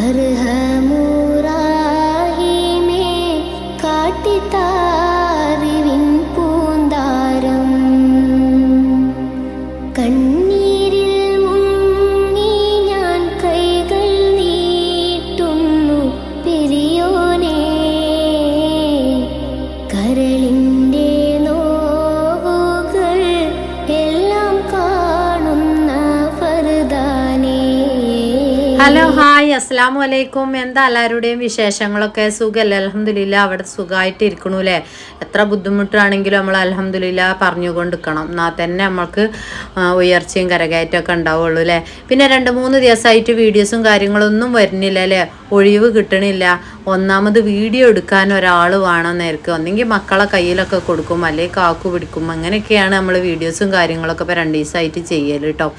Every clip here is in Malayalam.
അർഹമുറാഹിമേ കാട്ടിത്താറിവിൻ പൂന്താരം കണ്ണീരിൽ മുങ്ങി ഞാൻ കൈകൾ നീട്ടുന്നു പെരിയോനേ കരളിൻ്റെ നോവുകൾ എല്ലാം കാണുന്ന ഫർദാനേ. ഹലോ ഹായ് അസ്സലാമു അലൈക്കും. എന്താ എല്ലാവരുടെയും വിശേഷങ്ങളൊക്കെ? സുഖമല്ലേ? അൽഹംദുലില്ലാ അവിടെ സുഖമായിട്ട് ഇരിക്കണൂല്ലേ? എത്ര ബുദ്ധിമുട്ടാണെങ്കിലും നമ്മൾ അൽഹംദുലില്ലാ പറഞ്ഞുകൊണ്ടിരിക്കണം. എന്നാൽ തന്നെ നമ്മൾക്ക് ഉയർച്ചയും കരകയറ്റമൊക്കെ ഉണ്ടാവുള്ളൂ അല്ലേ. പിന്നെ 2-3 ദിവസമായിട്ട് വീഡിയോസും കാര്യങ്ങളൊന്നും വരുന്നില്ല അല്ലേ, ഒഴിവ് കിട്ടണില്ല. ഒന്നാമത് വീഡിയോ എടുക്കാൻ ഒരാൾ വേണം നേർക്ക്, ഒന്നെങ്കിൽ മക്കളെ കയ്യിലൊക്കെ കൊടുക്കും, അല്ലെങ്കിൽ കാക്കു പിടിക്കും. അങ്ങനെയൊക്കെയാണ് നമ്മൾ വീഡിയോസും കാര്യങ്ങളൊക്കെ ഇപ്പോൾ 2 ദിവസമായിട്ട് ചെയ്യൽ കേട്ടോ.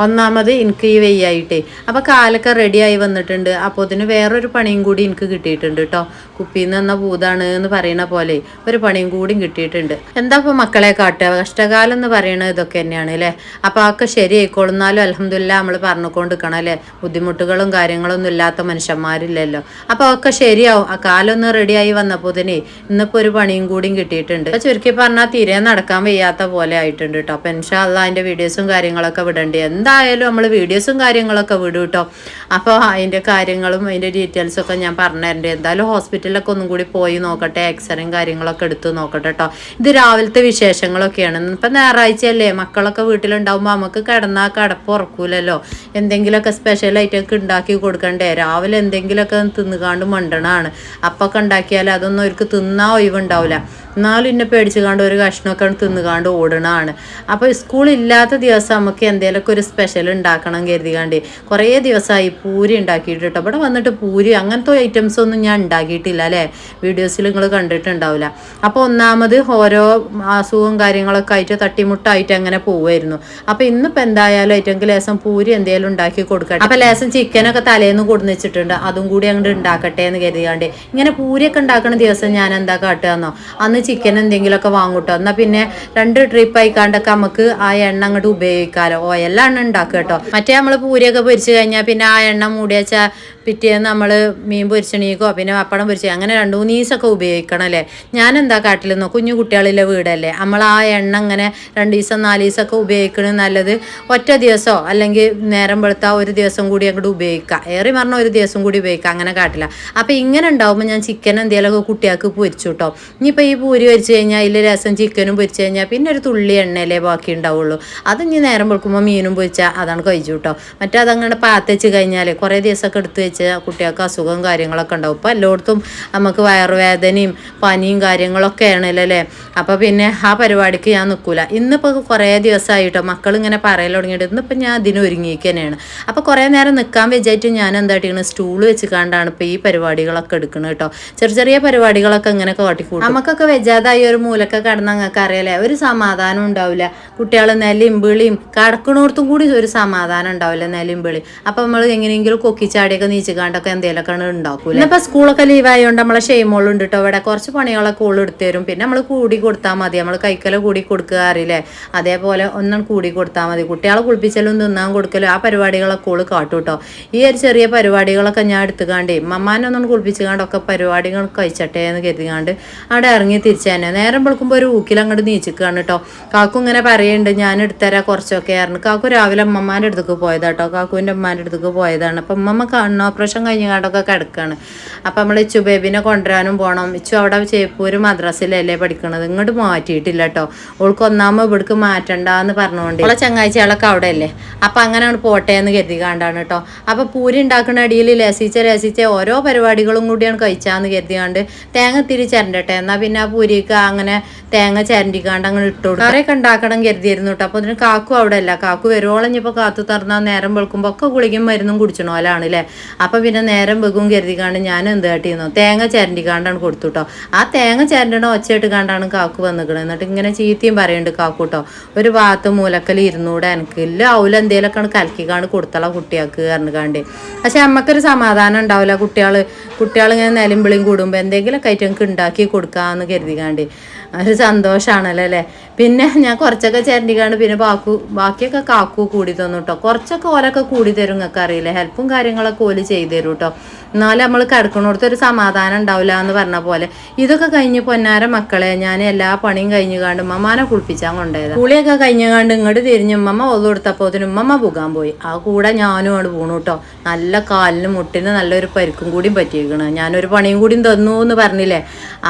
ഒന്നാമത് എനിക്ക് ഈ വെയ്യായിട്ടേ, അപ്പോൾ കാലൊക്കെ റെഡിയായി വന്നിട്ടുണ്ട്. അപ്പോൾ അതിന് വേറൊരു പണിയും കൂടി എനിക്ക് കിട്ടിയിട്ടുണ്ട് കേട്ടോ. കുപ്പിയിൽ നിന്ന് തന്ന ഭൂതാണ് എന്ന് പറയുന്ന പോലെ ഒരു പണിയും കൂടിയും കിട്ടിയിട്ടുണ്ട്. എന്താ ഇപ്പോൾ മക്കളെ കാട്ടുക, കഷ്ടകാലം എന്ന് പറയുന്നത് ഇതൊക്കെ തന്നെയാണ് അല്ലേ. അപ്പോൾ അതൊക്കെ ശരിയായിക്കോളുന്നാലും അൽഹംദുലില്ലാ നമ്മൾ പറഞ്ഞുകൊണ്ടിരിക്കണം അല്ലേ. ബുദ്ധിമുട്ടുകളും കാര്യങ്ങളൊന്നും ഇല്ലാത്ത മനുഷ്യന്മാരില്ലല്ലോ. അപ്പോൾ അതൊക്കെ ശരിയാവും. ആ കാലം ഒന്ന് റെഡിയായി വന്നപ്പോൾ തന്നെ ഇന്നിപ്പോൾ ഒരു പണിയും കൂടിയും കിട്ടിയിട്ടുണ്ട്. അപ്പോൾ ചുരുക്കി പറഞ്ഞാൽ തീരെ നടക്കാൻ വയ്യാത്ത പോലെ ആയിട്ടുണ്ട് കേട്ടോ. അപ്പോൾ ഇൻഷാ അല്ലാഹ് അതിൻ്റെ വീഡിയോസും കാര്യങ്ങളൊക്കെ വിടേണ്ടി, എന്തായാലും നമ്മൾ വീഡിയോസും കാര്യങ്ങളൊക്കെ വിടും കേട്ടോ. അപ്പോൾ അതിൻ്റെ കാര്യങ്ങളും അതിൻ്റെ ഡീറ്റെയിൽസൊക്കെ ഞാൻ പറഞ്ഞുതരണ്ട്. എന്തായാലും ഹോസ്പിറ്റലിലൊക്കെ ഒന്നും കൂടി പോയി നോക്കട്ടെ, എക്സ്റേയും കാര്യങ്ങളൊക്കെ എടുത്ത് നോക്കട്ടെ കേട്ടോ. ഇത് രാവിലത്തെ വിശേഷങ്ങളൊക്കെയാണ്. ഇപ്പം ഞായറാഴ്ചയല്ലേ, മക്കളൊക്കെ വീട്ടിലുണ്ടാകുമ്പോൾ നമുക്ക് കിടന്നാൽ കിടപ്പ് ഉറക്കൂലല്ലോ. എന്തെങ്കിലുമൊക്കെ സ്പെഷ്യലായിട്ടൊക്കെ ഉണ്ടാക്കി കൊടുക്കണ്ടേ. രാവിലെ എന്തെങ്കിലുമൊക്കെ തിന്നുകാണ്ട് മണ്ടണമാണ്. അപ്പൊക്കെ ഉണ്ടാക്കിയാൽ അതൊന്നും അവർക്ക് തിന്നാൻ ഒഴിവുണ്ടാവില്ല. എന്നാലും ഇന്നെ പേടിച്ച് കാണ്ട് ഒരു കഷ്ണമൊക്കെ തിന്നുകാണ്ട് ഓടണമാണ്. അപ്പോൾ സ്കൂളില്ലാത്ത ദിവസം നമുക്ക് എന്തെങ്കിലുമൊക്കെ ഒരു സ്പെഷ്യൽ ഉണ്ടാക്കണം കരുതികാണ്ട് കുറേ ദിവസമായി പൂരി ഉണ്ടാക്കിയിട്ട് കേട്ടോ. ഇവിടെ വന്നിട്ട് പൂരി അങ്ങനത്തെ ഐറ്റംസ് ഒന്നും ഞാൻ ഉണ്ടാക്കിയിട്ടില്ല അല്ലേ, വീഡിയോസിൽ നിങ്ങൾ കണ്ടിട്ടുണ്ടാവില്ല. അപ്പോൾ ഒന്നാമത് ഓരോ അസുഖവും കാര്യങ്ങളൊക്കെ ആയിട്ട് തട്ടിമുട്ടായിട്ട് അങ്ങനെ പോവുമായിരുന്നു. അപ്പോൾ ഇന്നിപ്പോൾ എന്തായാലും ഐറ്റങ്ങൾക്ക് ലേസം പൂരി എന്തെങ്കിലും ഉണ്ടാക്കി കൊടുക്കട്ടെ. അപ്പോൾ ലേസം ചിക്കനൊക്കെ തലേന്ന് കൊടുന്ന് വെച്ചിട്ടുണ്ട്, അതും കൂടി അങ്ങോട്ട് ഉണ്ടാക്കട്ടെ എന്ന് കരുതികാണ്ട് ഇങ്ങനെ പൂരിയൊക്കെ ഉണ്ടാക്കുന്ന ദിവസം ഞാൻ എന്താ കാട്ടുകയെന്നോ, അന്ന് ചിക്കൻ എന്തെങ്കിലുമൊക്കെ വാങ്ങൂട്ടോ. എന്നാൽ പിന്നെ 2 ട്രിപ്പ് ആയിക്കാണ്ടൊക്കെ നമുക്ക് ആ എണ്ണ അങ്ങോട്ട് ഉപയോഗിക്കാമല്ലോ. ഓയെല്ലാം എണ്ണ ഉണ്ടാക്കുക കേട്ടോ. മറ്റേ നമ്മൾ പൂരിയൊക്കെ പൊരിച്ച് കഴിഞ്ഞാൽ പിന്നെ ആ എണ്ണ മൂടി വെച്ചാൽ പിറ്റേന്ന് നമ്മൾ മീൻ പൊരിച്ചണീക്കോ പിന്നെ പപ്പടം പൊരിച്ച് അങ്ങനെ 2-3 ദിവസമൊക്കെ ഉപയോഗിക്കണം അല്ലേ. ഞാൻ എന്താ കാട്ടിലെന്നോ, കുഞ്ഞു കുട്ടികളിലെ വീടല്ലേ, നമ്മൾ ആ എണ്ണ ഇങ്ങനെ 2 ദിവസം 4 ദിവസമൊക്കെ ഉപയോഗിക്കണത് നല്ലത്. ഒറ്റ ദിവസമോ അല്ലെങ്കിൽ നേരം വെളുത്താൽ ഒരു ദിവസം കൂടി അങ്ങോട്ട് ഉപയോഗിക്കുക, ഏറി പറഞ്ഞാൽ ഒരു ദിവസം കൂടി ഉപയോഗിക്കുക, അങ്ങനെ കാട്ടില്ല. അപ്പോൾ ഇങ്ങനെ ഉണ്ടാവുമ്പോൾ ഞാൻ ചിക്കൻ എന്തെങ്കിലുമൊക്കെ കുട്ടികൾക്ക് പൊരിച്ചു കേട്ടോ. ഇനിയിപ്പോൾ ഈ പൂരി പൊരിച്ച് കഴിഞ്ഞാൽ അതിൽ രസം ചിക്കനും പൊരിച്ച് കഴിഞ്ഞാൽ പിന്നെ ഒരു തുള്ളി എണ്ണയിലേ ബാക്കി ഉണ്ടാവുള്ളൂ. അത് ഇനി നേരം വെളുക്കുമ്പോൾ മീനും പൊരിച്ചാൽ അതാണ് കഴിച്ചു കേട്ടോ. മറ്റേ അതങ്ങനെ പാത്തച്ച് കഴിഞ്ഞാൽ കുറേ ദിവസമൊക്കെ എടുത്ത് വെച്ച് കുട്ടികൾക്ക് അസുഖവും കാര്യങ്ങളൊക്കെ ഉണ്ടാവും. ഇപ്പോൾ എല്ലായിടത്തും നമുക്ക് വയറുവേദനയും പനിയും കാര്യങ്ങളൊക്കെ ആണല്ലോ അല്ലേ. അപ്പോൾ പിന്നെ ആ പരിപാടിക്ക് ഞാൻ നിൽക്കില്ല. ഇന്നിപ്പോൾ കുറേ ദിവസമായിട്ടോ മക്കളിങ്ങനെ പറയൽ തുടങ്ങിയിട്ട് ഇന്നിപ്പോൾ ഞാൻ അതിന് ഒരുങ്ങിയിരിക്കുന്നതാണ്. അപ്പോൾ കുറേ നേരം നിൽക്കാൻ വെച്ചായിട്ട് ഞാൻ എന്താ ചെയ്യണം, സ്റ്റൂള് വെച്ച് കണ്ടാണ് ഇപ്പോൾ ഈ പരിപാടികളൊക്കെ എടുക്കുന്നത് കേട്ടോ. ചെറിയ പരിപാടികളൊക്കെ ഇങ്ങനെ കാട്ടിക്കൂട്ടും. നമുക്കൊക്കെ വെജാതായി ഒരു മൂലൊക്കെ കിടന്ന് അങ്ങക്ക് അറിയാലേ, ഒരു സമാധാനം ഉണ്ടാവില്ല. കുട്ടികൾ നെല്ലിയും വിളിയും കിടക്കണോടത്തും കൂടി ഒരു സമാധാനം ഉണ്ടാവില്ല, നെല്ലിയും വിളി. അപ്പോൾ നമ്മൾ എങ്ങനെയെങ്കിലും കൊക്കിച്ചാടിയൊക്കെ നീച്ചിക്കാണ്ടൊക്കെ എന്തെങ്കിലുമൊക്കെ ഉണ്ടാക്കൂല. ഇന്നിപ്പോൾ സ്കൂളൊക്കെ ലീവായതുകൊണ്ട് നമ്മളെ ഷെയ്മോളുണ്ട് കേട്ടോ. ഇവിടെ കുറച്ച് പണികളൊക്കെ ഓൾ എടുത്തു തരും. പിന്നെ നമ്മൾ കൂടി കൊടുത്താൽ മതി, നമ്മൾ കൈക്കല കൂടി കൊടുക്കുക അറിയില്ലേ, അതേപോലെ ഒന്നും കൂടി കൊടുത്താൽ മതി. കുട്ടികളെ കുളിപ്പിച്ചാലും തിന്നാൻ കൊടുക്കലും ആ പരിപാടികളൊക്കെ ഓള് കാട്ടും കേട്ടോ. ഈ ഒരു ചെറിയ പരിപാടികളൊക്കെ ഞാൻ എടുത്തുകാണ്ടേ മമ്മാനൊന്നും കുളിപ്പിച്ചുകാണ്ടൊക്കെ പരിപാടികൾ കഴിച്ചട്ടെ എന്ന് കരുതിക്കാണ്ട് അവിടെ ഇറങ്ങി തിരിച്ചു തന്നെ നേരം വെളുക്കുമ്പോൾ ഒരു ഊക്കിൽ അങ്ങോട്ട് നീച്ചിക്കുകയാണ് കേട്ടോ. കാക്കു ഇങ്ങനെ പറയുന്നുണ്ട് ഞാൻ എടുത്തരാം കുറച്ചൊക്കെ ആയിരുന്നു. കാക്കു രാവിലെ അമ്മമാരുടെ അടുത്തേക്ക് പോയതാട്ടോ, കാക്കുവിൻ്റെ അമ്മാൻ്റെ അടുത്തേക്ക് പോയതാണ്. അപ്പം അമ്മമ്മ കണ്ണു ഓപ്പറേഷൻ കഴിഞ്ഞ് കാണ്ടൊക്കെ കിടക്കുകയാണ്. അപ്പം നമ്മൾ ഇച്ചു ബേബിനെ കൊണ്ടുവരാനും പോകണം. ഇച്ചു അവിടെ ചേപ്പൂര് മദ്രസയിലല്ലേ പഠിക്കണത്, ഇങ്ങോട്ട് മാറ്റിയിട്ടില്ല കേട്ടോ. ഓൾക്ക് ഒന്നാമത് ഇവിടേക്ക് മാറ്റണ്ടെന്ന് പറഞ്ഞുകൊണ്ട് അവളെ ചങ്ങാഴ്ചകളൊക്കെ അവിടെ അല്ലേ. അപ്പം അങ്ങനെ പോട്ടെ എന്ന് കരുതി കാണ്ടാണ് കേട്ടോ. അപ്പം പൂരി ഉണ്ടാക്കുന്ന അടിയിൽ ലസിച്ച ഓരോ പരിപാടികളും കൂടിയാണ് കഴിച്ചാന്ന് കരുതിയാണ്ട് തേങ്ങ തിരി ചിരണ്ടട്ടെ, എന്നാൽ പിന്നെ ആ പൂരിക്ക് അങ്ങനെ തേങ്ങ ചിരണ്ടിക്കാണ്ട് അങ്ങനെ ഇട്ടു കൊടുക്കും. കറിയൊക്കെ ഉണ്ടാക്കണം കരുതിയിരുന്നു കേട്ടോ. അപ്പോൾ അതിന് കാക്കു അവിടെ അല്ല, കാക്കു വരുവോളം ഇനിയിപ്പോൾ കാത്തു തറന്നാൽ നേരം വെളുക്കുമ്പോൾ ഒക്കെ ഗുളികയും മരുന്നും കുടിച്ചണോ അല്ലാണ് അല്ലേ. അപ്പം പിന്നെ നേരം വെക്കും കരുതിക്കാണ്ട് ഞാൻ എന്ത് കാട്ടിയിരുന്നു, തേങ്ങ ചിരണ്ടിക്കാണ്ടാണ് കൊടുത്തു കേട്ടോ. ആ തേങ്ങ ചിരണ്ടണ ഒച്ചയിട്ട് കാണ്ടാണ് കാക്കു വന്നിക്കണത്. എന്നിട്ട് ഇങ്ങനെ ചീത്തയും പറയുന്നുണ്ട് കാക്കു കേട്ടോ. ഒരു ഭാഗത്ത് മൂലക്കൽ ഇരുന്നൂടെ എനിക്ക് ഇല്ല അവല എന്തേലൊക്കെയാണ് കലക്കിക്കാണ്ട് കൊടുത്തള കുട്ടികൾക്ക് പറഞ്ഞുകാണ്ട്. പക്ഷെ നമുക്കൊരു സമാധാനം ഉണ്ടാവില്ല. കുട്ടികൾ ഇങ്ങനെ നിലയും വിളിയും കൂടുമ്പോൾ എന്തെങ്കിലുമൊക്കെ ഐറ്റങ്ങൾക്ക് ഉണ്ടാക്കി കൊടുക്കാമെന്ന് കരുതിക്കാണ്ട് ഒരു സന്തോഷമാണല്ലോ അല്ലേ. പിന്നെ ഞാൻ കുറച്ചൊക്കെ ചിരണ്ടിക്കാണ്ട് പിന്നെ ബാക്കിയൊക്കെ കാക്കു കൂടി തന്നു കേട്ടോ. കുറച്ചൊക്കെ ഓലൊക്കെ കൂടി തരും, നിങ്ങൾക്ക് അറിയില്ലേ, ഹെൽപ്പും കാര്യങ്ങളൊക്കെ ഓല് ചെയ്തു തരും കേട്ടോ. എന്നാലും നമ്മൾ കിടക്കണോടത്ത് ഒരു സമാധാനം ഉണ്ടാവില്ല എന്ന് പറഞ്ഞ പോലെ. ഇതൊക്കെ കഴിഞ്ഞ് പൊന്നാര മക്കളെ ഞാൻ എല്ലാ പണിയും കഴിഞ്ഞു കാണ്ട് ഉമ്മമാനെ കുളിപ്പിച്ചാൻ കൊണ്ടുപോയത്. കുളിയൊക്കെ കഴിഞ്ഞു കാണ്ട് ഇങ്ങോട്ട് തിരിഞ്ഞ് ഉമ്മമ്മ ഒതു കൊടുത്തപ്പോൾ അതിന് ഉമ്മമ്മ പോകാൻ പോയി. ആ കൂടെ ഞാനും അവിടെ വീണു കേട്ടോ. നല്ല കാലിന് മുട്ടിന് നല്ലൊരു പരിക്കും കൂടിയും പറ്റിയിരിക്കണ്. ഞാനൊരു പണിയും കൂടിയും തന്നു എന്ന് പറഞ്ഞില്ലേ.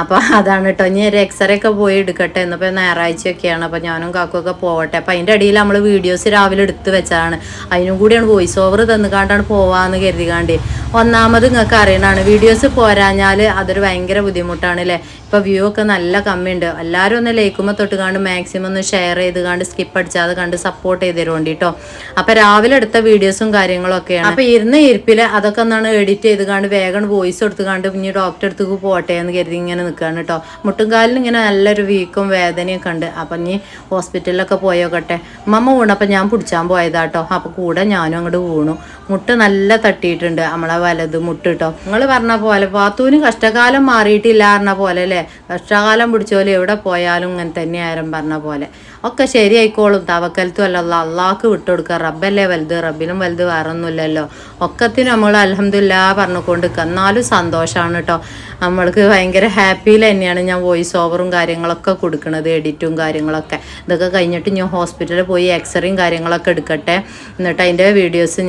അപ്പോൾ അതാണ് കേട്ടോ. ഇനി ഒരു എക്സ്റേ ഒക്കെ പോയി എടുക്കട്ടെ. എന്നിപ്പോൾ ഞായറാഴ്ചയൊക്കെയാണ്. അപ്പോൾ ഞാനും കാക്കുമൊക്കെ പോവട്ടെ. അപ്പോൾ അതിൻ്റെ ഇടയിൽ നമ്മൾ വീഡിയോസ് രാവിലെ എടുത്ത് വെച്ചതാണ്. അതിനും കൂടിയാണ് വോയിസ് ഓവർ തന്നുകാണ്ടാണ് പോവാന്ന് കരുതികാണ്ട്. ഒന്നാമത് നിങ്ങൾക്ക് അറിയണതാണ്, വീഡിയോസ് പോരാഞ്ഞാൽ അതൊരു ഭയങ്കര ബുദ്ധിമുട്ടാണ് അല്ലേ. ഇപ്പോൾ വ്യൂ ഒക്കെ നല്ല കമ്മിയുണ്ട്. എല്ലാവരും ഒന്ന് ലൈക്കുമ്പോൾ തൊട്ട് കണ്ട് മാക്സിമം ഒന്ന് ഷെയർ ചെയ്ത് കണ്ട് സ്കിപ്പ് അടിച്ചാതെ കണ്ട് സപ്പോർട്ട് ചെയ്ത് തരുകൊണ്ട് കേട്ടോ. അപ്പോൾ രാവിലെ എടുത്ത വീഡിയോസും കാര്യങ്ങളൊക്കെയാണ്. അപ്പോൾ ഇരുന്ന ഇരിപ്പിൽ അതൊക്കെ ഒന്നാണ് എഡിറ്റ് ചെയ്ത് കണ്ട് വേഗം വോയിസ് കൊടുത്ത് കണ്ട് ഇനി ഡോക്ടറെ അടുത്തേക്ക് പോട്ടെ എന്ന് കരുതി ഇങ്ങനെ നിൽക്കുകയാണ് കേട്ടോ. മുട്ടുംകാലിന് ഇങ്ങനെ നല്ലൊരു വീക്കും വേദനയൊക്കെ ഉണ്ട്. അപ്പം ഇനി ഹോസ്പിറ്റലിലൊക്കെ പോയോക്കട്ടെ. ഉമ്മ വീണപ്പോൾ ഞാൻ പിടിച്ചാൻ പോയതാട്ടോ. അപ്പോൾ കൂടെ ഞാനും അങ്ങോട്ട് വീണു. മുട്ട് നല്ല തട്ടിയിട്ടുണ്ട്, നമ്മളെ വലത് മുട്ട് കേട്ടോ. നിങ്ങൾ പറഞ്ഞ പോലെ പാത്തൂന് കഷ്ടകാലം മാറിയിട്ടില്ല പറഞ്ഞ പോലെ അല്ലേ. കഷ്ടകാലം പിടിച്ചോലെ എവിടെ പോയാലും ഇങ്ങനെ തന്നെ ആരും പറഞ്ഞ പോലെ ഒക്കെ ശരിയായിക്കോളും. തവക്കലത്തും അല്ല, അള്ളാഹ്ക്ക് വിട്ടുകൊടുക്കുക. റബ്ബല്ലേ വലുത്, റബ്ബിലും വലുത് വേറൊന്നുമില്ലല്ലോ. ഒക്കത്തിന് നമ്മൾ അൽഹംദുലില്ലാ പറഞ്ഞുകൊണ്ട് എന്നാലും സന്തോഷമാണ് കേട്ടോ. നമ്മൾക്ക് ഭയങ്കര ഹാപ്പിയിൽ തന്നെയാണ് ഞാൻ വോയിസ് ഓവറും കാര്യങ്ങളൊക്കെ കൊടുക്കുന്നത്, എഡിറ്റും കാര്യങ്ങളൊക്കെ. ഇതൊക്കെ കഴിഞ്ഞിട്ട് ഞാൻ ഹോസ്പിറ്റലിൽ പോയി എക്സ്റേയും കാര്യങ്ങളൊക്കെ എടുക്കട്ടെ. എന്നിട്ട് അതിൻ്റെ വീഡിയോസ്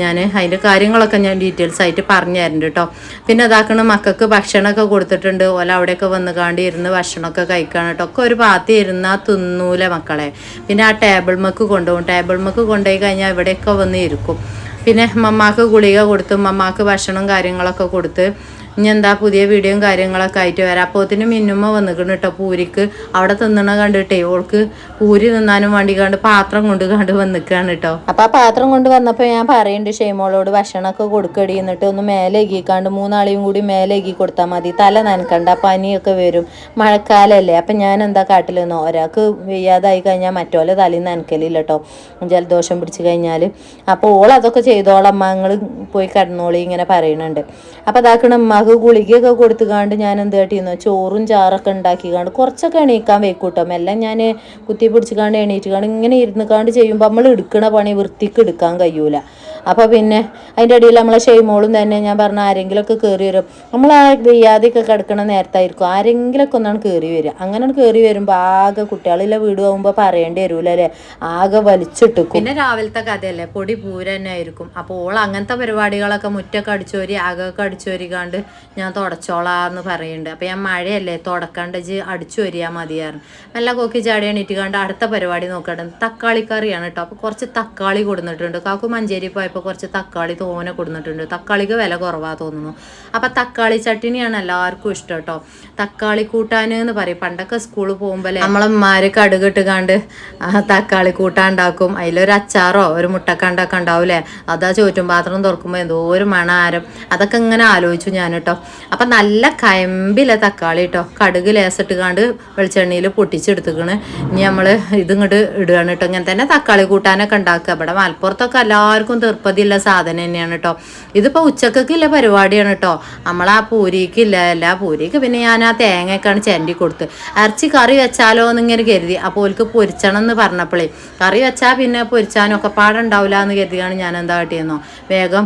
അതിൻ്റെ കാര്യങ്ങളൊക്കെ ഞാൻ ഡീറ്റെയിൽസ് ആയിട്ട് പറഞ്ഞു തരുന്നുണ്ട് കേട്ടോ. പിന്നെ അതാക്കണം മക്കൾക്ക് ഭക്ഷണമൊക്കെ കൊടുത്തിട്ടുണ്ട്. ഓല അവിടെയൊക്കെ വന്ന് കാണ്ടി ഇരുന്ന് ഭക്ഷണമൊക്കെ കഴിക്കണം കേട്ടോ. ഒക്കെ ഒരു ഭാഗത്ത് ഇരുന്നാൽ തിന്നൂല മക്കളെ. പിന്നെ ആ ടേബിൾ മക്ക് കൊണ്ടുപോകും. ടേബിൾ മക്ക് കൊണ്ടുപോയി കഴിഞ്ഞാൽ ഇവിടെയൊക്കെ വന്ന് ഇരിക്കും. പിന്നെ മമ്മാക്ക് ഗുളിക കൊടുത്ത് മമ്മാക്ക് ഭക്ഷണം കാര്യങ്ങളൊക്കെ കൊടുത്ത് ഇനി എന്താ പുതിയ വീഡിയോയും കാര്യങ്ങളൊക്കെ ആയിട്ട് വരാം. അപ്പോത്തിന് മിന്നുമ്മ വന്നിക്കണം കേട്ടോ. പൂരിക്ക് അവിടെ തിന്നണ കണ്ടിട്ടേ ഓൾക്ക് പൂരി തിന്നാനും വേണ്ടി കണ്ട് പാത്രം കൊണ്ട് വന്നിക്കാണ് കേട്ടോ. അപ്പം ആ പാത്രം കൊണ്ട് വന്നപ്പോൾ ഞാൻ പറയുന്നുണ്ട് ഷെയ്മോളോട് ഭക്ഷണമൊക്കെ കൊടുക്കടി, എന്നിട്ട് ഒന്ന് മേലെ എകിക്കാണ്ട് 3 ആളെയും കൂടി മേലെ എകി കൊടുത്താൽ മതി. തല നനക്കണ്ട, പനിയൊക്കെ വരും, മഴക്കാലല്ലേ. അപ്പം ഞാൻ എന്താ കാട്ടിലെന്നോ, ഒരാൾക്ക് വെയ്യാതായി കഴിഞ്ഞാൽ മറ്റോലെ തലയിൽ നനക്കലില്ല കേട്ടോ, ജലദോഷം പിടിച്ച് കഴിഞ്ഞാൽ. അപ്പോൾ ഓളതൊക്കെ ചെയ്തോളമ്മ, നിങ്ങൾ പോയി കിടന്നോളി ഇങ്ങനെ പറയുന്നുണ്ട്. അപ്പം അതാക്കണം ഉമ്മ ഗുളികയൊക്കെ കൊടുത്തുകാണ്ട് ഞാൻ എന്ത് കേട്ടിരുന്നു, ചോറും ചാറൊക്കെ ഉണ്ടാക്കിക്കാണ്ട് കുറച്ചൊക്കെ എണീക്കാൻ വെക്കൂട്ടോ. എല്ലാം ഞാൻ കുത്തി പിടിച്ചിക്കാണ്ട് എണീറ്റിക്കാണ്ട് ഇങ്ങനെ ഇരുന്നിക്കാണ്ട് ചെയ്യുമ്പോൾ നമ്മൾ എടുക്കണ പണി വൃത്തിക്ക് എടുക്കാൻ കഴിയൂല. അപ്പോൾ പിന്നെ അതിൻ്റെ ഇടയിൽ നമ്മളെ ഷെയ്മോളും തന്നെ ഞാൻ പറഞ്ഞ ആരെങ്കിലുമൊക്കെ കയറി വരും. നമ്മൾ ആ വെയ്യാതെയൊക്കെ കിടക്കണ നേരത്തായിരിക്കും ആരെങ്കിലുമൊക്കെ ഒന്നാണ് കയറി വരിക. അങ്ങനെ കയറി വരുമ്പോൾ ആകെ കുട്ടികളിലെ വീട് പോകുമ്പോൾ പറയേണ്ടി വരൂല അല്ലേ, ആകെ വലിച്ചിട്ടിക്കും. പിന്നെ രാവിലത്തെ കഥയല്ലേ, പൊടി പൂര തന്നെ ആയിരിക്കും. അപ്പോൾ ഓൾ അങ്ങനത്തെ പരിപാടികളൊക്കെ മുറ്റൊക്കെ അടിച്ചോരി അകമൊക്കെ അടിച്ചോരിക്കാണ്ട് ഞാൻ തുടച്ചോളാന്ന് പറയുന്നുണ്ട്. അപ്പോൾ ഞാൻ മഴയല്ലേ തുടക്കാണ്ട് അടിച്ചു വരിയാൽ മതിയായിരുന്നു. നല്ല കൊക്കി ചാടി എണീറ്റിക്കാണ്ട് അടുത്ത പരിപാടി നോക്കട്ടെ. തക്കാളിക്കറിയാണ് കേട്ടോ. അപ്പോൾ കുറച്ച് തക്കാളി കൊടുത്തിട്ടുണ്ട്. കാക്കു മഞ്ചേരി പോയപ്പോൾ കുറച്ച് തക്കാളി തോനെ കൊടുത്തിട്ടുണ്ട്. തക്കാളിക്ക് വില കുറവാണ് തോന്നുന്നു. അപ്പം തക്കാളി ചട്ടിനിയാണ് എല്ലാവർക്കും ഇഷ്ടം കേട്ടോ. തക്കാളി കൂട്ടാൻ എന്ന് പറയും. പണ്ടൊക്കെ സ്കൂളിൽ പോകുമ്പോൾ നമ്മളമ്മമാർ കടുകിട്ടുകാണ്ട് തക്കാളി കൂട്ടാൻ ഉണ്ടാക്കും. അതിലൊരു അച്ചാറോ ഒരു മുട്ടക്കണ്ടൊക്കെ ഉണ്ടാവില്ലേ, അതാ ചോറ്റും പാത്രം തുറക്കുമ്പോൾ എന്തോ ഒരു മണാരം. അതൊക്കെ ഇങ്ങനെ ആലോചിച്ചു ഞാൻ കേട്ടോ. അപ്പം നല്ല കയമ്പില്ല തക്കാളി കേട്ടോ. കടുക് ലേസിട്ടുകാണ്ട് വെളിച്ചെണ്ണയിൽ പൊട്ടിച്ചെടുത്തുക്കണ്. ഇനി നമ്മൾ ഇതിങ്ങോട്ട് ഇടുകയാണ് കേട്ടോ. ഇങ്ങനെ തന്നെ തക്കാളി കൂട്ടാനൊക്കെ ഉണ്ടാക്കുക. ഇവിടെ മലപ്പുറത്തൊക്കെ എല്ലാവർക്കും തീർപ്പതിയുള്ള സാധനം തന്നെയാണ് കേട്ടോ. ഇതിപ്പോൾ ഉച്ചക്കൊക്കെയുള്ള പരിപാടിയാണ് കേട്ടോ. നമ്മളാ പൂരിക്കില്ല, എല്ലാ പൂരിക്ക് പിന്നെ ഞാൻ ആ തേങ്ങയൊക്കെയാണ് ചെരണ്ടി കൊടുത്ത്. ഇറച്ചി കറി വെച്ചാലോ എന്നിങ്ങനെ കരുതി. അപ്പോൾ ഓൾക്ക് പൊരിച്ചണം എന്ന് പറഞ്ഞപ്പോഴേ കറി വെച്ചാൽ പിന്നെ പൊരിച്ചാനൊക്കെ പാടുണ്ടാവില്ല എന്ന് കരുതിയാണ് ഞാൻ എന്താ കാട്ടിയെന്നോ വേഗം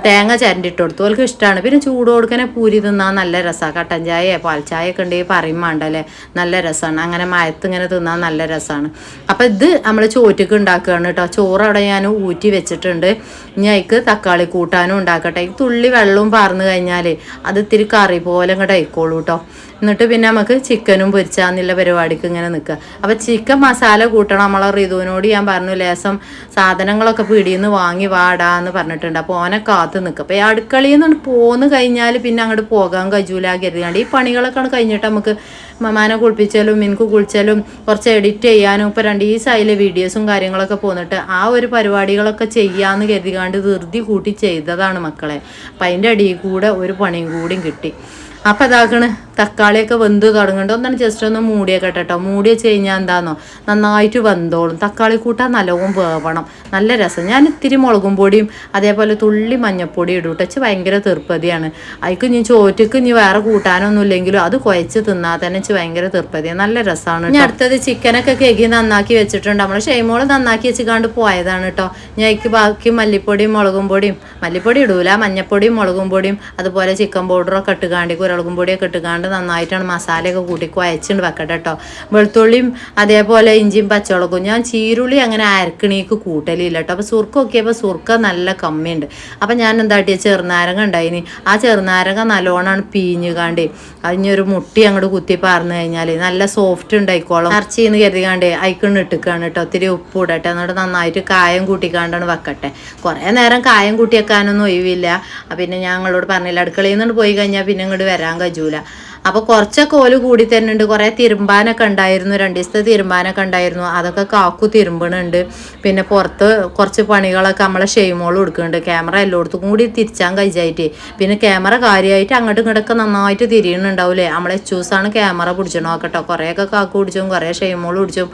തേങ്ങ ചിരണ്ടിട്ട് കൊടുത്തു. ഓൾക്ക് ഇഷ്ടമാണ്. പിന്നെ ചൂട് കൊടുക്കണേ പൂരി തിന്നാൻ നല്ല രസമാണ്. കട്ടൻ ചായ പാൽച്ചായ ഒക്കെ ഉണ്ടെങ്കിൽ പറയും വേണ്ടല്ലേ, നല്ല രസമാണ്. അങ്ങനെ മയത്ത് ഇങ്ങനെ തിന്നാൻ നല്ല രസമാണ്. അപ്പം ഇത് നമ്മൾ ചോറ്റക്ക് ഉണ്ടാക്കുകയാണ് കേട്ടോ. ചോറ് അവിടെ ഞാൻ ഊറ്റി വെച്ചിട്ടുണ്ട്. ഇനി അതിക്ക് തക്കാളി കൂട്ടാനും ഉണ്ടാക്കട്ടെ. തുള്ളി വെള്ളവും പാർന്നു കഴിഞ്ഞാൽ അത് ഇത്തിരി കറി പോലെ ഇങ്ങോട്ട് ആയിക്കോളൂ കേട്ടോ. എന്നിട്ട് പിന്നെ നമുക്ക് ചിക്കനും പൊരിച്ചാന്നുള്ള പരിപാടിക്ക് ഇങ്ങനെ നിൽക്കുക. അപ്പോൾ ചിക്കൻ മസാല കൂട്ടണം. നമ്മളെ റിതുവിനോട് ഞാൻ പറഞ്ഞു ലേസം സാധനങ്ങളൊക്കെ പീടിയിൽ നിന്ന് വാങ്ങി വാടാന്ന് പറഞ്ഞിട്ടുണ്ട്. അപ്പോൾ ഓനെ കാത്ത് നിൽക്കുക. അപ്പോൾ ഈ അടുക്കളയിൽ നിന്ന് പോന്ന് കഴിഞ്ഞാൽ പിന്നെ അങ്ങോട്ട് പോകാൻ കഴിയൂല കരുതിയാണ്ട് ഈ പണികളൊക്കെ കഴിഞ്ഞിട്ട് നമുക്ക് മമ്മാനെ കുളിപ്പിച്ചാലും എനിക്ക് കുളിച്ചാലും കുറച്ച് എഡിറ്റ് ചെയ്യാനും ഇപ്പോൾ 2 ദിവസമായില്ലേ വീഡിയോസും കാര്യങ്ങളൊക്കെ പോന്നിട്ട് ആ ഒരു പരിപാടികളൊക്കെ ചെയ്യാമെന്ന് കരുതിക്കാണ്ട് ധൃതി കൂട്ടി ചെയ്തതാണ് മക്കളെ. അപ്പം അതിൻ്റെ അടിയിൽ കൂടെ ഒരു പണിയും കൂടിയും കിട്ടി. അപ്പം അതാക്കണ് തക്കാളിയൊക്കെ വെന്ത് തുടങ്ങുന്നുണ്ട്. ഒന്നാണ് ജസ്റ്റ് ഒന്ന് മൂടിയൊക്കെ കേട്ടോ. മൂടി വെച്ച് കഴിഞ്ഞാൽ എന്താണെന്നോ നന്നായിട്ട് വെന്തോളും. തക്കാളി കൂട്ടാൻ നല്ലോണം വേവണം, നല്ല രസം. ഞാൻ ഇത്തിരി മുളകും പൊടിയും അതേപോലെ തുള്ളി മഞ്ഞപ്പൊടി ഇടും കേട്ടോ. ഭയങ്കര തീർപ്പതിയാണ്. അതിക്ക് ഇനി ചോറ്റക്ക് ഇനി വേറെ കൂട്ടാനൊന്നും ഇല്ലെങ്കിലും അത് കുഴച്ച് തിന്നാൽ തന്നെ ഭയങ്കര തീർപ്പതിയാണ്, നല്ല രസമാണ്. ഇനി അടുത്തത് ചിക്കനൊക്കെ കേക്ക് നന്നാക്കി വെച്ചിട്ടുണ്ട്. നമ്മൾ ഷെയ്മോള് നന്നാക്കി വെച്ചിക്കാണ്ട് പോയതാണ് കേട്ടോ. ഞാൻ അതിക്ക് ബാക്കി മല്ലിപ്പൊടിയും മുളകും പൊടിയും, മല്ലിപ്പൊടി ഇടൂല, മഞ്ഞപ്പൊടിയും മുളകും പൊടിയും അതുപോലെ ചിക്കൻ പൗഡറൊക്കെ ഇട്ടുകാണ്ട് കുരുളകും പൊടിയൊക്കെ ഇട്ടുകാണ്ട് നന്നായിട്ടാണ് മസാലയൊക്കെ കൂട്ടി കുഴച്ചിട്ട് വെക്കട്ടെ കേട്ടോ. വെളുത്തുള്ളിയും അതേപോലെ ഇഞ്ചിയും പച്ചമുളകും. ഞാൻ ചീരുള്ളി അങ്ങനെ അരക്കണീക്ക് കൂട്ടലില്ല കേട്ടോ. അപ്പോൾ സുർക്ക നോക്കിയപ്പോൾ സുർക്ക നല്ല കമ്മിയുണ്ട്. അപ്പം ഞാൻ എന്താട്ടിയ ചെറുനാരങ്ങ ഉണ്ടായിന്, ആ ചെറുനാരങ്ങ നല്ലോണമാണ് പീഞ്ഞുകാണ്ട് അതിനൊരു മുട്ടി അങ്ങോട്ട് കുത്തി പാർന്നു കഴിഞ്ഞാൽ നല്ല സോഫ്റ്റ് ഉണ്ടായിക്കോളും. ഇറച്ചിന്ന് കരുതിക്കാണ്ട് അയക്കൊണ്ട് ഇട്ടിക്കാണ് കേട്ടോ. ഒത്തിരി ഉപ്പ് ഇടട്ടെ, എന്നിട്ട് നന്നായിട്ട് കായം കൂട്ടിക്കാണ്ടാണ് വെക്കട്ടെ. കുറേ നേരം കായം കൂട്ടി വെക്കാനൊന്നും ഒഴിവില്ല. പിന്നെ ഞങ്ങളോട് പറഞ്ഞില്ല, അടുക്കളയിൽ നിന്ന് പോയി കഴിഞ്ഞാൽ പിന്നെ ഇങ്ങോട്ട് വരാൻ കഴിയൂല. അപ്പോൾ കുറച്ചൊക്കെ ഓല് കൂടി തരുന്നുണ്ട്. കുറേ തിരുമ്പാനൊക്കെ ഉണ്ടായിരുന്നു, 2 ദിവസത്തെ തിരുമ്പാനൊക്കെ ഉണ്ടായിരുന്നു. അതൊക്കെ കാക്കു തിരുമ്പണുണ്ട്. പിന്നെ പുറത്ത് കുറച്ച് പണികളൊക്കെ നമ്മളെ ഷെയ്മോൾ കൊടുക്കുന്നുണ്ട്. ക്യാമറ എല്ലായിടത്തും കൂടി തിരിച്ചാൻ കഴിച്ചായിട്ട്, പിന്നെ ക്യാമറ കാര്യമായിട്ട് അങ്ങോട്ടും ഇങ്ങോട്ടൊക്കെ നന്നായിട്ട് തിരിയുന്നുണ്ടാവില്ലേ. നമ്മളെ ചൂസാണ് ക്യാമറ പിടിച്ചണോ നോക്കട്ടോ. കുറേയൊക്കെ കാക്കു പിടിച്ചും കുറേ ഷെയ്മോൾ പിടിച്ചും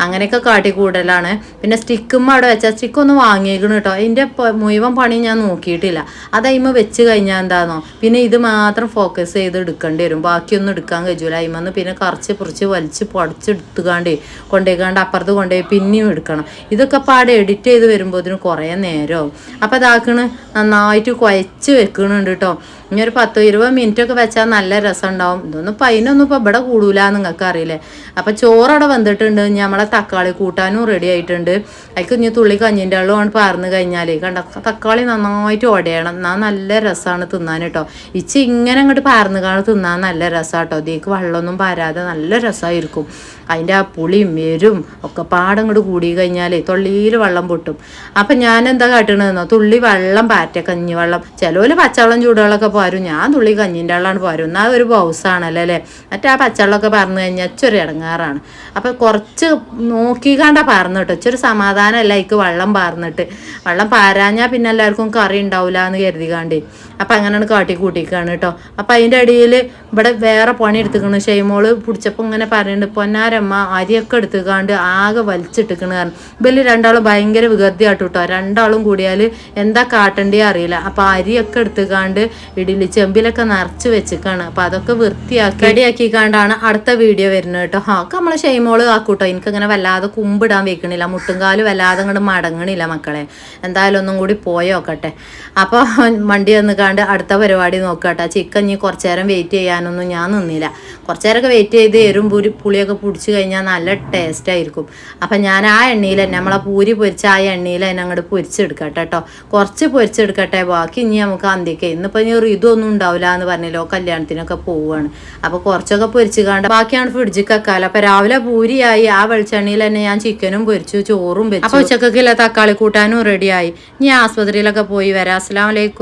അങ്ങനെയൊക്കെ കാട്ടി കൂടുതലാണ്. പിന്നെ സ്റ്റിക്കും അവിടെ വെച്ചാൽ സ്റ്റിക്കൊന്ന് വാങ്ങിയേക്കണം കേട്ടോ. അതിൻ്റെ മുഴുവൻ പണി ഞാൻ നോക്കിയിട്ടില്ല. അതയിമ വെച്ച് കഴിഞ്ഞാൽ എന്താണെന്നോ പിന്നെ ഇത് മാത്രം ഫോക്കസ് ചെയ്ത് എടുക്കേണ്ടി വരും, ബാക്കിയൊന്നും എടുക്കാൻ കഴിയൂല. അതിമെന്ന് പിന്നെ കറച്ച് പുറിച്ച് വലിച്ച് പൊടച്ചെടുത്തുകാണ്ട് കൊണ്ടുപോയിക്കാണ്ട് അപ്പുറത്ത് കൊണ്ടുപോയി പിന്നെയും എടുക്കണം. ഇതൊക്കെ പാടെ എഡിറ്റ് ചെയ്ത് വരുമ്പോൾ കുറേ നേരമാവും. അപ്പോൾ ഇതാക്കണ് നന്നായിട്ട് കുഴച്ച് വെക്കണുണ്ട് കേട്ടോ. ഇനി ഒരു 10-20 മിനിറ്റൊക്കെ വെച്ചാൽ നല്ല രസം ഉണ്ടാവും. ഇതൊന്നും അതിനൊന്നും ഇപ്പോൾ ഇവിടെ കൂടൂല നിങ്ങൾക്ക് അറിയില്ലേ. അപ്പോൾ ചോറവിടെ വന്നിട്ടുണ്ട്. ഇനി നമ്മളെ തക്കാളി കൂട്ടാനും റെഡി ആയിട്ടുണ്ട്. അതിക്ക് ഇനി തുള്ളി കഞ്ഞിൻ്റെ വെള്ളമാണ് പാർന്ന് കഴിഞ്ഞാൽ കണ്ട തക്കാളി നന്നായിട്ട് ഉടയണം, എന്നാൽ നല്ല രസമാണ് തിന്നാൻ കേട്ടോ. ഇച്ചി ഇങ്ങനെ അങ്ങോട്ട് പാർന്ന് കാണാൻ തിന്നാൻ നല്ല രസമാണ് കേട്ടോ. ഇതിലേക്ക് വെള്ളമൊന്നും പാരാതെ നല്ല രസമായിരിക്കും. അതിൻ്റെ ആ പുളിയും എരും ഒക്കെ പാടങ്ങോട്ട് കൂടി കഴിഞ്ഞാൽ തൊള്ളിയിൽ വെള്ളം പൊട്ടും. അപ്പം ഞാൻ എന്താ കാട്ടണമെന്നോ തുള്ളി വെള്ളം പാറ്റ കഞ്ഞി വെള്ളം. ചിലവര് പച്ചവെള്ളം ചൂടുവെള്ളമൊക്കെ പാരും, ഞാൻ തുള്ളി കഞ്ഞിൻ്റെ വെള്ളമാണ് പാരും. എന്നാൽ ഒരു ബൗസാണല്ലോ അല്ലേ. മറ്റേ ആ പച്ചവെള്ളമൊക്കെ പറഞ്ഞു കഴിഞ്ഞാൽ ഇച്ചൊരു ഇടങ്ങാറാണ്. അപ്പം കുറച്ച് നോക്കിക്കാണ്ടാ പാർന്നു കേട്ടോ. ഇച്ചൊരു സമാധാനമല്ല അതിക്ക് വെള്ളം പാർന്നിട്ട്. വെള്ളം പാരാഞ്ഞാൽ പിന്നെ എല്ലാവർക്കും കറി ഉണ്ടാവില്ല എന്ന് കരുതിക്കാണ്ട് അപ്പം അങ്ങനെയാണ് കാട്ടി കൂട്ടിക്കാണ് കേട്ടോ. അപ്പം അതിൻ്റെ ഇടയിൽ ഇവിടെ വേറെ പണി എടുത്തുക്കണ്. ഷെയ്മോള് പിടിച്ചപ്പോൾ ഇങ്ങനെ പറയുന്നുണ്ട്, പൊന്നാരമ്മ അരിയൊക്കെ എടുത്തുകാണ്ട് ആകെ വലിച്ചിട്ടിക്കണ് കാരണം ഇവര് രണ്ടാളും ഭയങ്കര വികൃതിയായിട്ട് കേട്ടോ. രണ്ടാളും കൂടിയാൽ എന്താ കാട്ടണ്ടേ അറിയില്ല. അപ്പം അരിയൊക്കെ എടുത്തുകാണ്ട് ഇഡലി ചെമ്പിലൊക്കെ നിറച്ച് വെച്ചിക്കാണ്. അപ്പം അതൊക്കെ വൃത്തിയാക്കി റെഡിയാക്കിക്കാണ്ടാണ് അടുത്ത വീഡിയോ വരുന്നത് കേട്ടോ. ഒക്കെ നമ്മളെ ഷെയ്മോള് ആക്കൂട്ടോ. എനിക്കങ്ങനെ വല്ലാതെ കുമ്പിടാൻ വെക്കണില്ല, മുട്ടുംകാല് വല്ലാതെ അങ്ങോട്ട് മടങ്ങണില്ല മക്കളെ. എന്തായാലും ഒന്നും കൂടി പോയോക്കട്ടെ. അപ്പോൾ വണ്ടി വന്നിക്കാണ്ട് അടുത്ത പരിപാടി നോക്കട്ടെ. ചിക്കൻ ഇനി കുറച്ചു നേരം വെയിറ്റ് ചെയ്യാനൊന്നും ഞാൻ നിന്നില്ല. കുറച്ചു നേരമൊക്കെ വെയിറ്റ് ചെയ്ത് എരും പുളിയൊക്കെ പിടിച്ച് കഴിഞ്ഞാൽ നല്ല ടേസ്റ്റ് ആയിരിക്കും. അപ്പം ഞാൻ ആ എണ്ണയിൽ തന്നെ നമ്മളെ പൂരി പൊരിച്ച ആ എണ്ണയിൽ തന്നെ അങ്ങോട്ട് പൊരിച്ചെടുക്കട്ടെ കേട്ടോ. കുറച്ച് പൊരിച്ചെടുക്കട്ടെ, ബാക്കി ഇനി നമുക്ക് അന്തിക്ക്. ഇന്നിപ്പോൾ ഇനി ഇതൊന്നും ഉണ്ടാവില്ല എന്ന് പറഞ്ഞല്ലോ, കല്യാണത്തിനൊക്കെ പോവുകയാണ്. അപ്പോൾ കുറച്ചൊക്കെ പൊരിച്ച് കണ്ട ബാക്കിയാണ് ഫ്രിഡ്ജിൽ വെക്കാലോ. അപ്പോൾ രാവിലെ പൂരിയായി, ആ വെളിച്ചെണ്ണയിൽ തന്നെ ഞാൻ ചിക്കനും പൊരിച്ചു, ചോറും വെച്ചു. അപ്പോൾ ഉച്ചക്കൊക്കെ തക്കാളി കൂട്ടാനും റെഡിയായി. ഇനി ആസ്പത്രിയിലൊക്കെ പോയി വരാം. അസ്സലാമു അലൈക്കും.